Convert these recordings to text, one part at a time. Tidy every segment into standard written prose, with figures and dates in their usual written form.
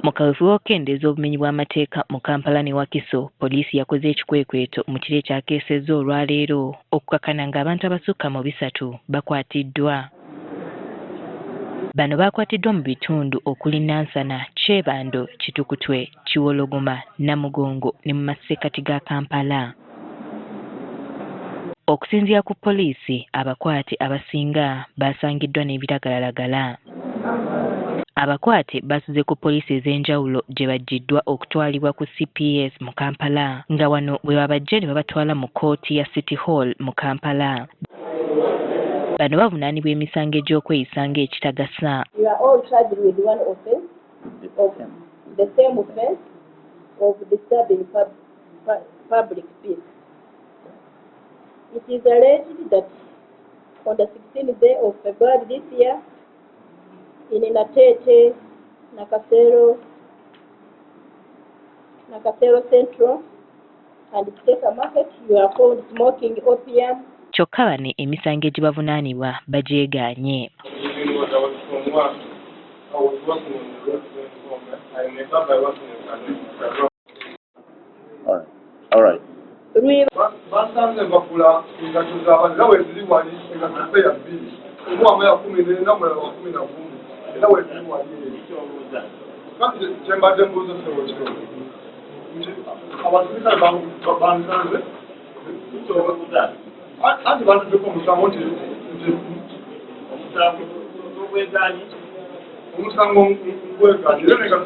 Mu kaweefube k'okukendeeza obumenyi bw'amateeka mu Kampala ne Wakiso, poliisi yakoze ekikwekweto mu kiro ekyakeesezza olwaleero okukakana ng'abantu abasukka mu 300 bakwatiddwa. Bano baakwatiddwa mu bitundu okuli Nansana, Kyebando, Kitukutwe, Kiwologoma, Namugongo ne mu masekkati ga Kampala. Okusinziira ku poliisi, abakwate abasinga baasangiddwa n'ebiragalalagala. Abakwate basuze ku poliisi ez'enjawulo gye baggiddwa okutwalibwa ku CPS mu Kampala, nga wano bwe babajja ne babatwala mu kkooti ya City Hall mu Kampala. Bano bavunaanibwa emisango egy'okweyisa ng'ekitagasa. You are all charged with one offense of the same offense of disturbing public peace. It is alleged that on the 16th day of February this year, in Natete, Nakasero Central and Kiteka Market, you are found smoking opium. Kyokka bano emisango egibavunaanibwa bagyegaanye. All right.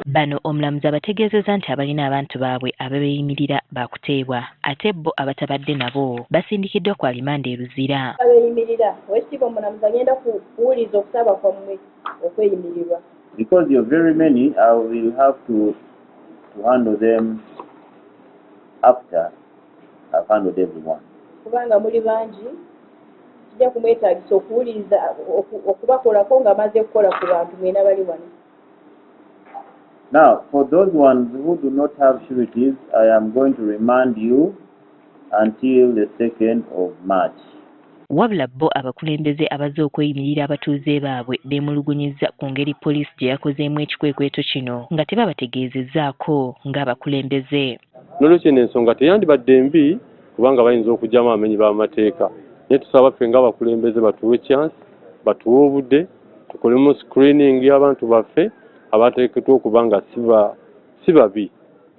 Bano omulamuzi abategeezezza nti abalina abantu baabwe ababeeyimirira baakuteebwa ate bo abatabadde nabo basindikiddwa ku alimanda e Luzira. Abeeyimirira Oweekitiibwa omulamuzi agenda kuwuliriza okusaba kwammwe okweyimirirwa. Because you're very many, I will have to handle them after I've handled everyone. Kubanga muli bangi kijja kumwetaagisa okuwuliriza okubakolako ng'amaze kukola ku bantu mwena bali wano. Now, for those ones who do not have sureties, I am going to remand you until the 2nd of March. Wabula bo abakulembeze abazze okweyimirira abatuuze baabwe beemulugunyizza ku ngeri poliisi gye yakozeemu ekikwekweto kino nga tebabategeezezzaako ng'abakulembeze. N'olwekyo ensonga teyandibadde mbi kubanga bayinza okugyamu abamenyi b'amateeka. Naye tusaba ffe ng'abakulembeze batuwe chance, batuwe obudde, tukolemu screening y'abantu baffe abateekeddwa okuba nga si babi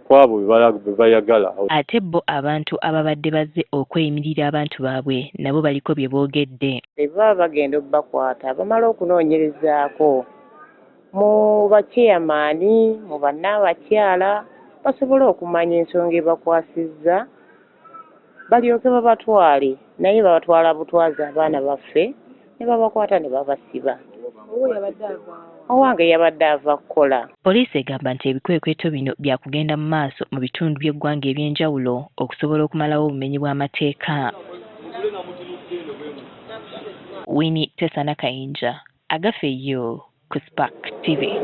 kwabo be bayagala. Ate bo abantu ababadde bazze okweyimirira abantu baabwe nabo baliko bye boogedde. Baba bagenda obbakwata bamala okunoonyerezaako mu bakyeyamaani mu bannaabakyala basobole okumanya ensonga ebakwasizza balyoke babatwale naye babatwala butwazi abaana baffe ne babakwata ne babasiba. Owange yabadde ava kukola. Poliisi egamba nti ebikwekweto bino bya kugenda mu maaso mu bitundu by'eggwanga eby'enjawulo okusobola okumalawo obumenyi bw'amateeka. Winnie Tesana Kayinja, Agafeyo ku Spark TV.